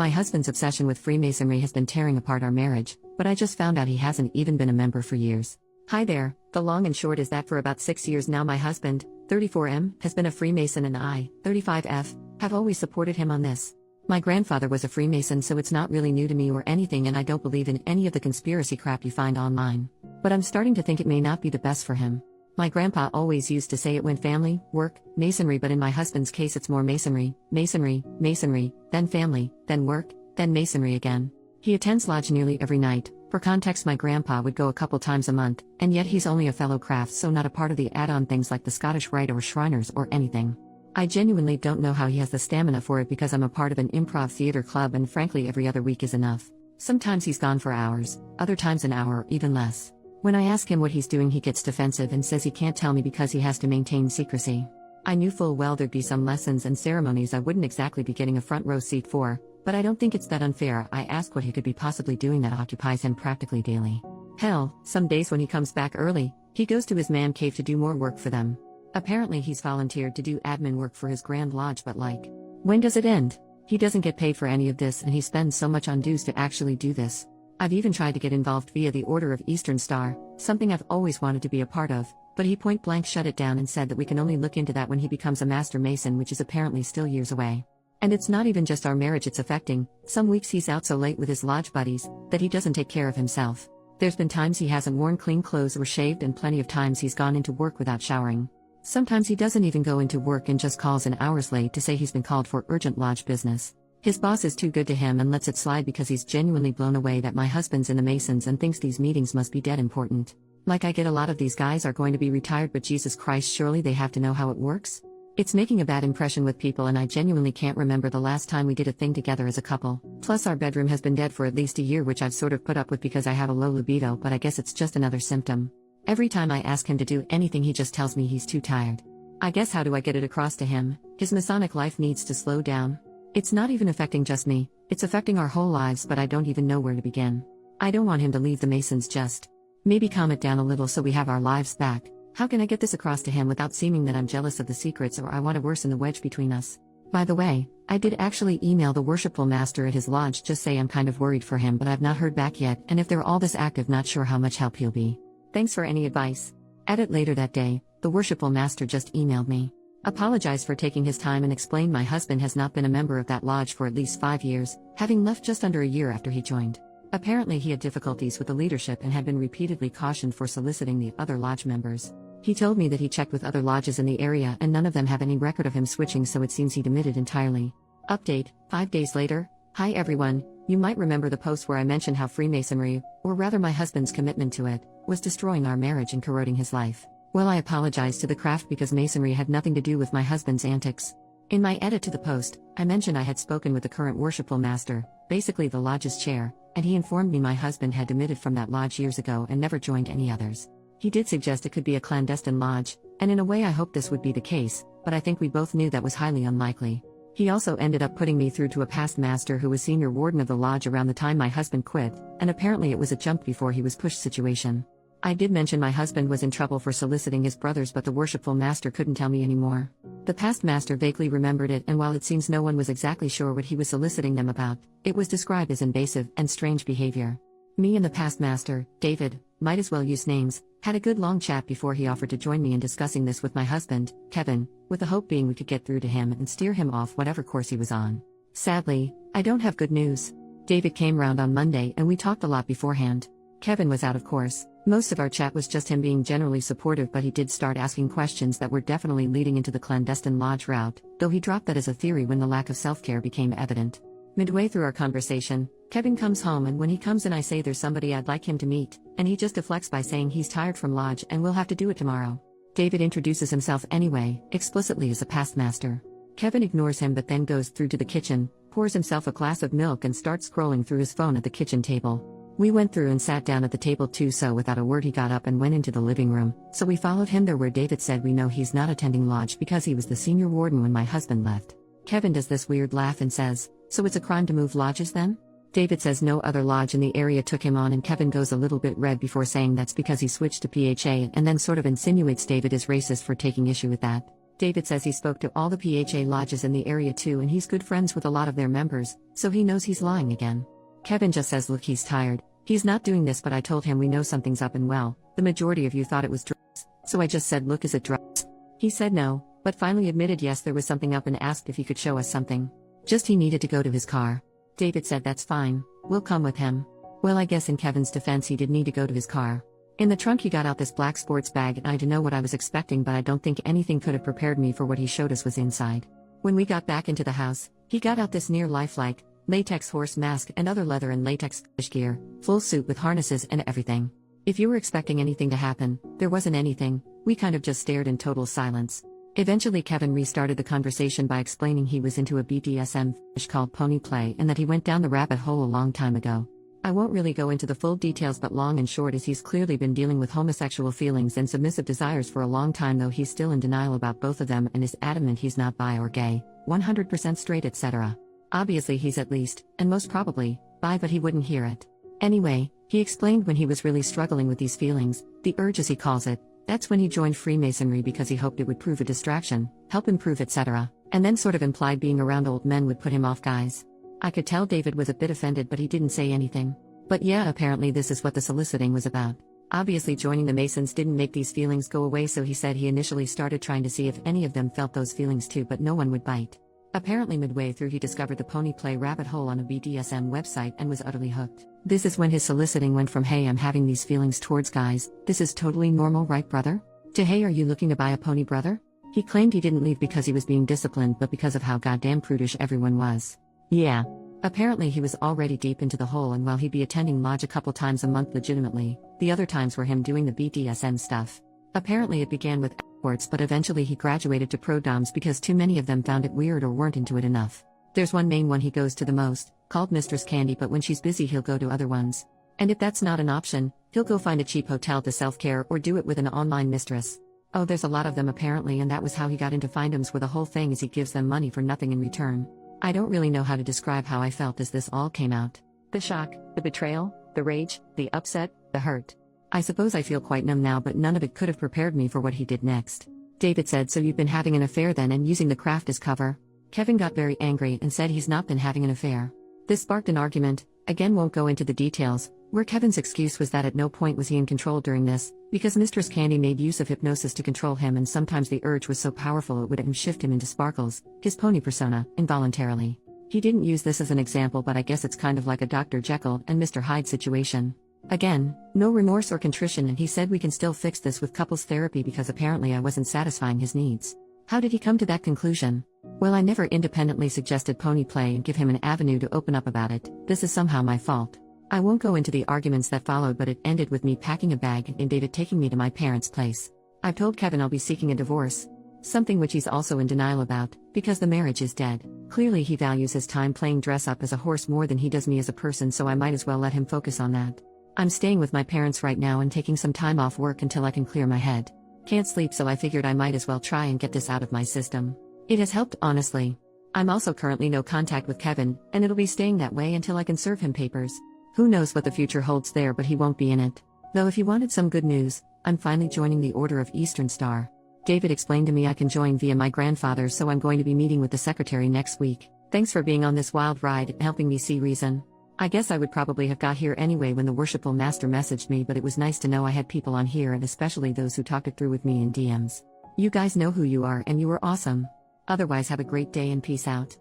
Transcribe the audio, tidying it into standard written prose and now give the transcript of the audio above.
My husband's obsession with Freemasonry has been tearing apart our marriage, but I just found out he hasn't even been a member for years. Hi there, the long and short is that for about 6 years now my husband, 34M, has been a Freemason and I, 35F, have always supported him on this. My grandfather was a Freemason, so it's not really new to me or anything, and I don't believe in any of the conspiracy crap you find online. But I'm starting to think it may not be the best for him. My grandpa always used to say it went family, work, masonry, but in my husband's case it's more masonry, masonry, masonry, then family, then work, then masonry again. He attends lodge nearly every night. For context, my grandpa would go a couple times a month, and yet he's only a fellow craft, so not a part of the add-on things like the Scottish Rite or Shriners or anything. I genuinely don't know how he has the stamina for it, because I'm a part of an improv theater club and frankly every other week is enough. Sometimes he's gone for hours, other times an hour or even less. When I ask him what he's doing, he gets defensive and says he can't tell me because he has to maintain secrecy. I knew full well there'd be some lessons and ceremonies I wouldn't exactly be getting a front row seat for, but I don't think it's that unfair. I ask what he could be possibly doing that occupies him practically daily. Hell, some days when he comes back early, he goes to his man cave to do more work for them. Apparently he's volunteered to do admin work for his Grand Lodge, but when does it end? He doesn't get paid for any of this, and he spends so much on dues to actually do this. I've even tried to get involved via the Order of Eastern Star, something I've always wanted to be a part of, but he point blank shut it down and said that we can only look into that when he becomes a Master Mason, which is apparently still years away. And it's not even just our marriage it's affecting. Some weeks he's out so late with his lodge buddies that he doesn't take care of himself. There's been times he hasn't worn clean clothes or shaved, and plenty of times he's gone into work without showering. Sometimes he doesn't even go into work and just calls in hours late to say he's been called for urgent lodge business. His boss is too good to him and lets it slide because he's genuinely blown away that my husband's in the Masons and thinks these meetings must be dead important. Like, I get a lot of these guys are going to be retired, but Jesus Christ, surely they have to know how it works? It's making a bad impression with people, and I genuinely can't remember the last time we did a thing together as a couple. Plus our bedroom has been dead for at least a year, which I've sort of put up with because I have a low libido, but I guess it's just another symptom. Every time I ask him to do anything he just tells me he's too tired. I guess how do I get it across to him? His Masonic life needs to slow down. It's not even affecting just me, it's affecting our whole lives, but I don't even know where to begin. I don't want him to leave the Masons, just maybe calm it down a little so we have our lives back. How can I get this across to him without seeming that I'm jealous of the secrets or I want to worsen the wedge between us? By the way, I did actually email the worshipful master at his lodge, just say I'm kind of worried for him, but I've not heard back yet, and if they're all this active, not sure how much help he'll be. Thanks for any advice. At it later that day, the worshipful master just emailed me. Apologized for taking his time and explained my husband has not been a member of that lodge for at least 5 years, having left just under a year after he joined. Apparently he had difficulties with the leadership and had been repeatedly cautioned for soliciting the other lodge members. He told me that he checked with other lodges in the area and none of them have any record of him switching, so it seems he demitted entirely. Update, 5 days later. Hi everyone, you might remember the post where I mentioned how Freemasonry, or rather my husband's commitment to it, was destroying our marriage and corroding his life. Well, I apologized to the craft because Masonry had nothing to do with my husband's antics. In my edit to the post, I mentioned I had spoken with the current worshipful master, basically the lodge's chair, and he informed me my husband had demitted from that lodge years ago and never joined any others. He did suggest it could be a clandestine lodge, and in a way I hoped this would be the case, but I think we both knew that was highly unlikely. He also ended up putting me through to a past master who was senior warden of the lodge around the time my husband quit, and apparently it was a jump before he was pushed situation. I did mention my husband was in trouble for soliciting his brothers, but the worshipful master couldn't tell me anymore. The past master vaguely remembered it, and while it seems no one was exactly sure what he was soliciting them about, it was described as invasive and strange behavior. Me and the past master, David, might as well use names, had a good long chat before he offered to join me in discussing this with my husband, Kevin, with the hope being we could get through to him and steer him off whatever course he was on. Sadly, I don't have good news. David came round on Monday and we talked a lot beforehand. Kevin was out, of course. Most of our chat was just him being generally supportive, but he did start asking questions that were definitely leading into the clandestine lodge route, though he dropped that as a theory when the lack of self-care became evident. Midway through our conversation, Kevin comes home, and when he comes in I say there's somebody I'd like him to meet, and he just deflects by saying he's tired from lodge and will have to do it tomorrow. David introduces himself anyway, explicitly as a past master. Kevin ignores him but then goes through to the kitchen, pours himself a glass of milk and starts scrolling through his phone at the kitchen table. We went through and sat down at the table too, so without a word he got up and went into the living room, so we followed him there, where David said we know he's not attending lodge because he was the senior warden when my husband left. Kevin does this weird laugh and says, "So it's a crime to move lodges then?" David says no other lodge in the area took him on, and Kevin goes a little bit red before saying that's because he switched to PHA, and then sort of insinuates David is racist for taking issue with that. David says he spoke to all the PHA lodges in the area too and he's good friends with a lot of their members, so he knows he's lying again. Kevin just says look, he's tired. He's not doing this, but I told him we know something's up and well, the majority of you thought it was drugs. So I just said look, is it drugs? He said no, but finally admitted yes there was something up and asked if he could show us something. Just he needed to go to his car. David said that's fine, we'll come with him. Well, I guess in Kevin's defense he did need to go to his car. In the trunk he got out this black sports bag and I didn't know what I was expecting, but I don't think anything could have prepared me for what he showed us was inside. When we got back into the house, he got out this near lifelike latex horse mask and other leather and latex fish gear, full suit with harnesses and everything. If you were expecting anything to happen, there wasn't anything. We kind of just stared in total silence. Eventually Kevin restarted the conversation by explaining he was into a BDSM fetish called pony play and that he went down the rabbit hole a long time ago. I won't really go into the full details, but long and short is he's clearly been dealing with homosexual feelings and submissive desires for a long time, though he's still in denial about both of them and is adamant he's not bi or gay, 100% straight, etc. Obviously he's at least, and most probably, bi, but he wouldn't hear it. Anyway, he explained when he was really struggling with these feelings, the urge as he calls it, that's when he joined Freemasonry because he hoped it would prove a distraction, help improve, etc. And then sort of implied being around old men would put him off guys. I could tell David was a bit offended, but he didn't say anything. But yeah, apparently this is what the soliciting was about. Obviously joining the Masons didn't make these feelings go away, so he said he initially started trying to see if any of them felt those feelings too, but no one would bite. Apparently midway through he discovered the pony play rabbit hole on a BDSM website and was utterly hooked. This is when his soliciting went from hey, I'm having these feelings towards guys, this is totally normal right brother? To hey, are you looking to buy a pony brother? He claimed he didn't leave because he was being disciplined but because of how goddamn prudish everyone was. Yeah. Apparently he was already deep into the hole, and while he'd be attending lodge a couple times a month legitimately, the other times were him doing the BDSM stuff. Apparently it began with escorts, but eventually he graduated to pro-doms because too many of them found it weird or weren't into it enough. There's one main one he goes to the most, called Mistress Candy, but when she's busy he'll go to other ones. And if that's not an option, he'll go find a cheap hotel to self-care or do it with an online mistress. Oh, there's a lot of them apparently, and that was how he got into findoms, where the whole thing is he gives them money for nothing in return. I don't really know how to describe how I felt as this all came out. The shock, the betrayal, the rage, the upset, the hurt. I suppose I feel quite numb now, but none of it could have prepared me for what he did next. David said, so you've been having an affair then and using the craft as cover? Kevin got very angry and said he's not been having an affair. This sparked an argument, again won't go into the details, where Kevin's excuse was that at no point was he in control during this, because Mistress Candy made use of hypnosis to control him, and sometimes the urge was so powerful it would shift him into Sparkles, his pony persona, involuntarily. He didn't use this as an example, but I guess it's kind of like a Dr. Jekyll and Mr. Hyde situation. Again, no remorse or contrition, and he said we can still fix this with couples therapy because apparently I wasn't satisfying his needs. How did he come to that conclusion? Well, I never independently suggested pony play and give him an avenue to open up about it. This is somehow my fault. I won't go into the arguments that followed, but it ended with me packing a bag and David taking me to my parents' place. I've told Kevin I'll be seeking a divorce. Something which he's also in denial about, because the marriage is dead. Clearly he values his time playing dress up as a horse more than he does me as a person, so I might as well let him focus on that. I'm staying with my parents right now and taking some time off work until I can clear my head. Can't sleep, so I figured I might as well try and get this out of my system. It has helped, honestly. I'm also currently no contact with Kevin, and it'll be staying that way until I can serve him papers. Who knows what the future holds there, but he won't be in it. Though if you wanted some good news, I'm finally joining the Order of Eastern Star. David explained to me I can join via my grandfather, so I'm going to be meeting with the secretary next week. Thanks for being on this wild ride and helping me see reason. I guess I would probably have got here anyway when the worshipful master messaged me, but it was nice to know I had people on here, and especially those who talked it through with me in DMs. You guys know who you are and you were awesome. Otherwise, have a great day and peace out.